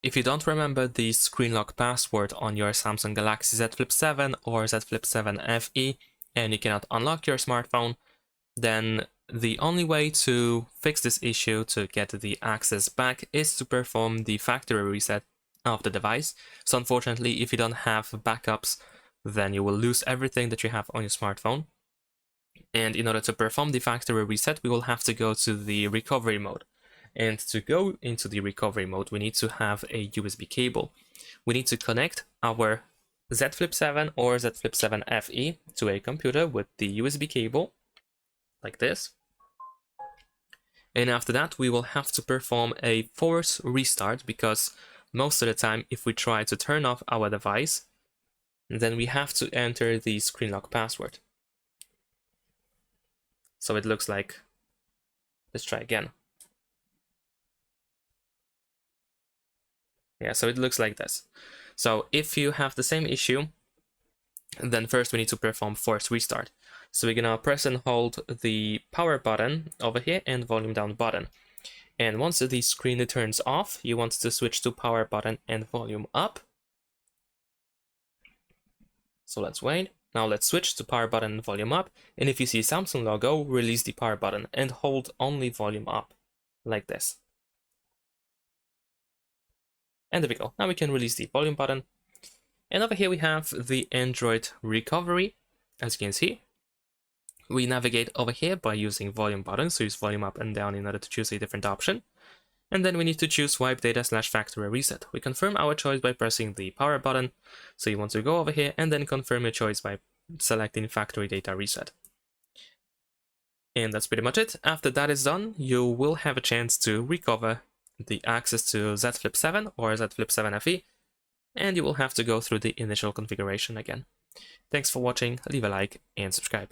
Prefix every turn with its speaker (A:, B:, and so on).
A: If you don't remember the screen lock password on your Samsung Galaxy Z Flip 7 or Z Flip 7 FE and you cannot unlock your smartphone, then the only way to fix this issue to get the access back is to perform the factory reset of the device. So unfortunately, if you don't have backups, then you will lose everything that you have on your smartphone. And in order to perform the factory reset, we will have to go to the recovery mode. And to go into the recovery mode, we need to have a USB cable. We need to connect our Z Flip 7 or Z Flip 7 FE to a computer with the USB cable, like this. And after that, we will have to perform a force restart, because most of the time, if we try to turn off our device, then we have to enter the screen lock password. So it looks like, let's try again. Yeah, so it looks like this. So if you have the same issue, then first we need to perform force restart. So we're gonna press and hold the power button over here and volume down button. And once the screen turns off, you want to switch to power button and volume up. So let's wait. Now let's switch to power button and volume up. And if you see Samsung logo, release the power button and hold only volume up, like this. And there we go. Now we can release the volume button. And over here we have the Android recovery. As you can see, we navigate over here by using volume button. So use volume up and down in order to choose a different option. And then we need to choose wipe data / factory reset. We confirm our choice by pressing the power button. So you want to go over here and then confirm your choice by selecting factory data reset. And that's pretty much it. After that is done, you will have a chance to recover the access to Z Flip 7 or Z Flip 7 FE, and you will have to go through the initial configuration again. Thanks for watching, leave a like and subscribe.